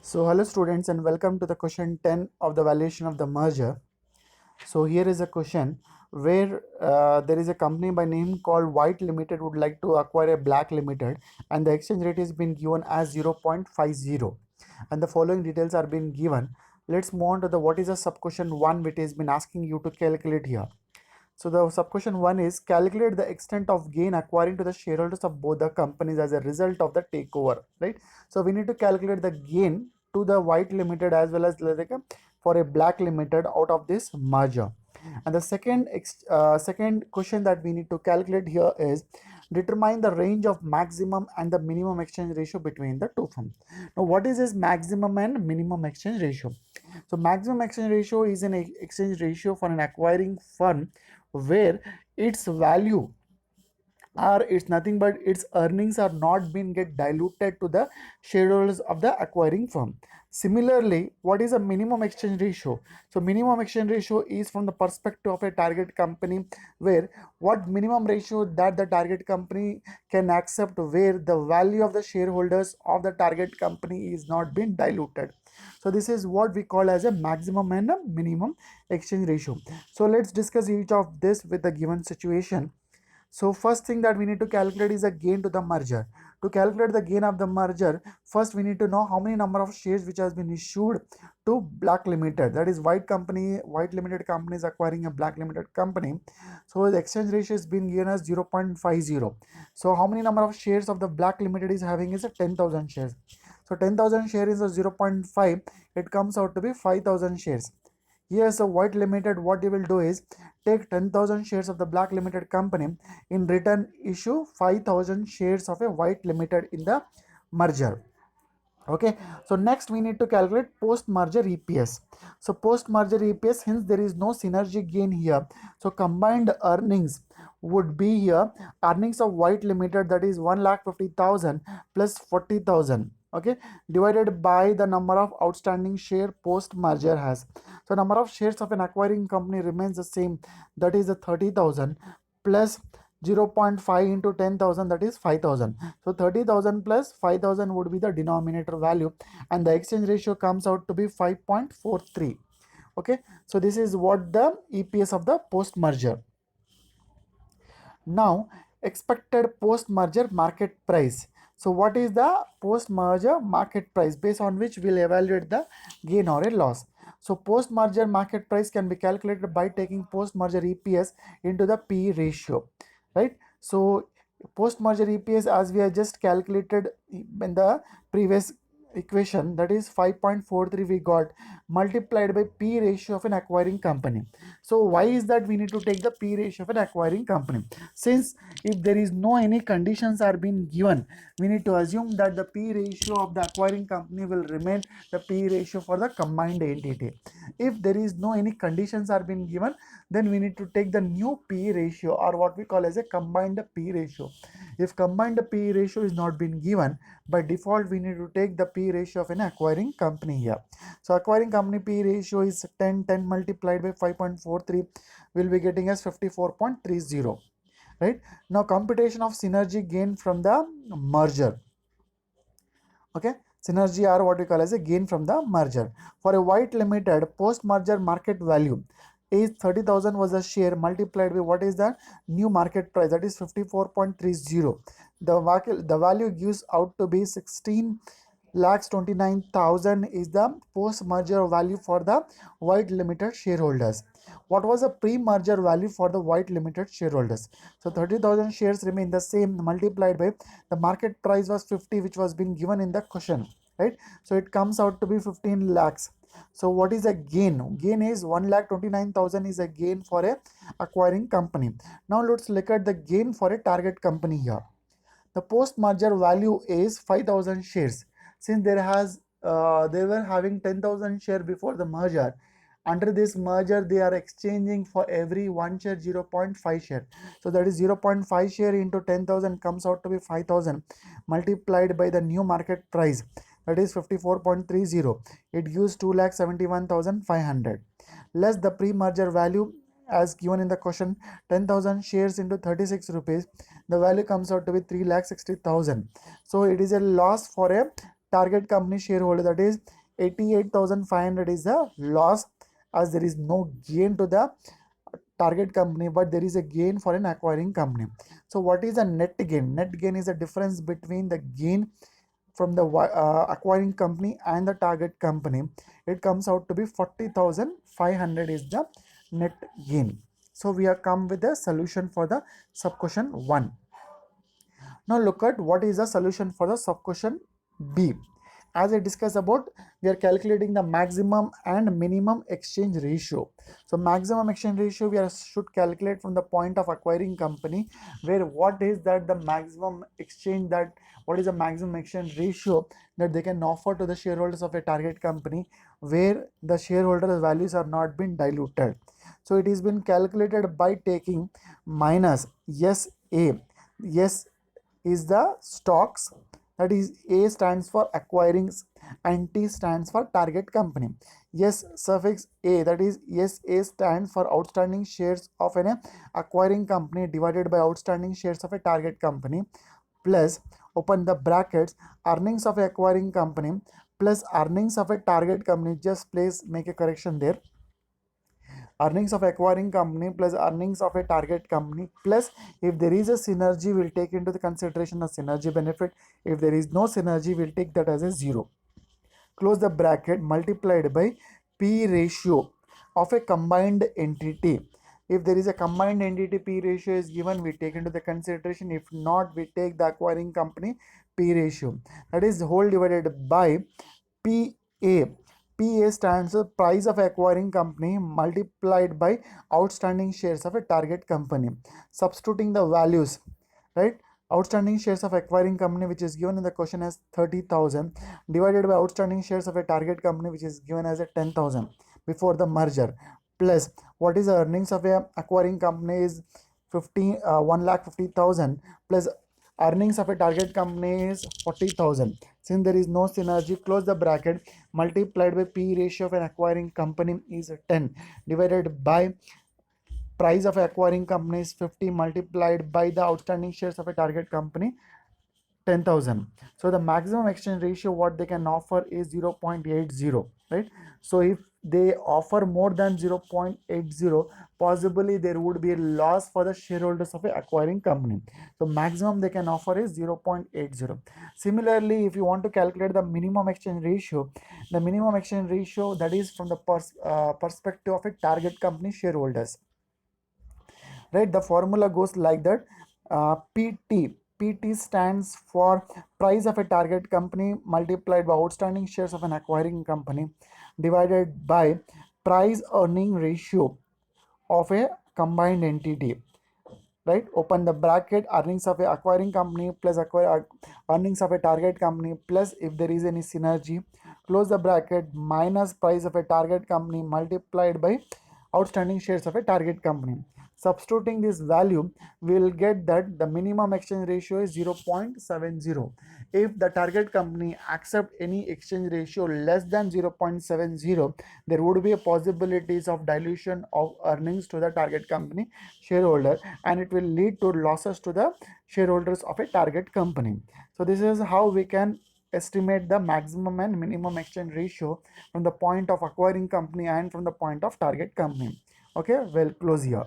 So hello students and welcome to the question 10 of the valuation of the merger. So here is a question where there is a company by name called White Limited would like to acquire a Black Limited, and the exchange rate is been given as 0.50, and the following details are being given. Let's move on to the what is the sub question 1 which has been asking you to calculate here. So the sub-question 1 is calculate the extent of gain acquiring to the shareholders of both the companies as a result of the takeover, right? So we need to calculate the gain to the White Limited as well as like for a Black Limited out of this merger. And the second question that we need to calculate here is determine the range of maximum and the minimum exchange ratio between the two firms. Now, what is this maximum and minimum exchange ratio? So, maximum exchange ratio is an exchange ratio for an acquiring firm where its value or it's nothing but its earnings are not being get diluted to the shareholders of the acquiring firm. Similarly, what is a minimum exchange ratio? So minimum exchange ratio is from the perspective of a target company where what minimum ratio that the target company can accept where the value of the shareholders of the target company is not being diluted. So this is what we call as a maximum and a minimum exchange ratio. So let's discuss each of this with the given situation. So first thing that we need to calculate is the gain to the merger. To calculate the gain of the merger, first we need to know how many number of shares which has been issued to Black Limited. That is White Limited company is acquiring a Black Limited company. So the exchange ratio is being given as 0.50. So how many number of shares of the Black Limited is having is a 10,000 shares. So 10,000 shares is a 0.5. It comes out to be 5,000 shares. Yes, a White Limited, what they will do is take 10,000 shares of the Black Limited company, in return issue 5,000 shares of a White Limited in the merger. Okay, so next we need to calculate post merger EPS. So post merger EPS, hence there is no synergy gain here. So combined earnings would be here earnings of White Limited, that is 1,50,000 plus 40,000, okay, divided by the number of outstanding share post merger has. So number of shares of an acquiring company remains the same, that is the 30,000 plus 0.5 into 10,000, that is 5,000. So 30,000 plus 5,000 would be the denominator value, and the exchange ratio comes out to be 5.43. Okay, so this is what the EPS of the post merger. Now, expected post merger market price. So what is the post merger market price based on which we'll evaluate the gain or a loss? So post merger market price can be calculated by taking post merger EPS into the P ratio, right? So post merger EPS, as we have just calculated in the previous equation, that is 5.43 we got, multiplied by P ratio of an acquiring company. So why is that we need to take the P ratio of an acquiring company? Since if there is no any conditions are being given, we need to assume that the P ratio of the acquiring company will remain the P ratio for the combined entity. If there is no any conditions are being given, then we need to take the new P ratio, or what we call as a combined P ratio. If combined P ratio is not been given, by default we need to take the P ratio of an acquiring company here. So acquiring company P ratio is 10 multiplied by 5.43 will be getting us 54.30, right? Now computation of synergy gain from the merger. Okay, synergy or what we call as a gain from the merger. For a White Limited, post merger market value is 30,000 was a share multiplied by what is the new market price, that is 54.30. The value gives out to be 16 lakhs 29,000 is the post merger value for the White Limited shareholders. What was the pre merger value for the White Limited shareholders? So 30,000 shares remain the same, multiplied by the market price was 50, which was been given in the question, right? So it comes out to be 15 lakhs. So what is a gain? Gain is 1,29,000 is a gain for a acquiring company. Now let's look at the gain for a target company here. The post merger value is 5,000 shares. Since they were having 10,000 share before the merger, under this merger they are exchanging for every one share 0.5 share. So that is 0.5 share into 10,000 comes out to be 5,000 multiplied by the new market price, that is 54.30. It gives 2,71,500 less the pre-merger value as given in the question, 10,000 shares into 36 rupees, the value comes out to be 3,60,000. So it is a loss for a target company shareholder, that is 88,500 is the loss, as there is no gain to the target company, but there is a gain for an acquiring company. So what is a net gain? Net gain is the difference between the gain from the acquiring company and the target company. It comes out to be 40,500 is the net gain. So we have come with a solution for the sub question 1. Now look at what is the solution for the sub question B. As I discussed about, we are calculating the maximum and minimum exchange ratio. So maximum exchange ratio we should calculate from the point of acquiring company, where what is that the maximum exchange, that what is the maximum exchange ratio that they can offer to the shareholders of a target company, where the shareholder values are not been diluted. So it is been calculated by taking minus SA. S is the stocks, that is A stands for acquiring and T stands for target company. Yes suffix A, that is SA stands for outstanding shares of an acquiring company divided by outstanding shares of a target company, plus open the brackets earnings of a acquiring company plus earnings of a target company. Just please make a correction there. Earnings of acquiring company plus earnings of a target company, plus if there is a synergy, we'll take into the consideration the synergy benefit. If there is no synergy, we'll take that as a 0. Close the bracket, multiplied by P ratio of a combined entity. If there is a combined entity, P ratio is given, we take into the consideration. If not, we take the acquiring company P ratio, that is whole divided by PA. PA stands for price of acquiring company multiplied by outstanding shares of a target company. Substituting the values, right? Outstanding shares of acquiring company, which is given in the question as 30,000, divided by outstanding shares of a target company, which is given as a 10,000 before the merger, plus what is the earnings of a acquiring company is 1,50,000, plus earnings of a target company is 40,000. Since there is no synergy, close the bracket, multiplied by P ratio of an acquiring company is 10, divided by price of acquiring company is 50, multiplied by the outstanding shares of a target company 10,000. So the maximum exchange ratio what they can offer is 0.80, right? So if they offer more than 0.80, possibly there would be a loss for the shareholders of a acquiring company. So maximum they can offer is 0.80. Similarly, if you want to calculate the minimum exchange ratio, the minimum exchange ratio, that is from the perspective of a target company shareholders, right? The formula goes like that. PT stands for price of a target company multiplied by outstanding shares of an acquiring company divided by price earning ratio of a combined entity, right? Open the bracket, earnings of a acquiring company plus earnings of a target company, plus if there is any synergy, close the bracket, minus price of a target company multiplied by outstanding shares of a target company. Substituting this value, we will get that the minimum exchange ratio is 0.70. If the target company accept any exchange ratio less than 0.70, there would be a possibilities of dilution of earnings to the target company shareholder, and it will lead to losses to the shareholders of a target company. So this is how we can estimate the maximum and minimum exchange ratio from the point of acquiring company and from the point of target company. Okay, well, close here.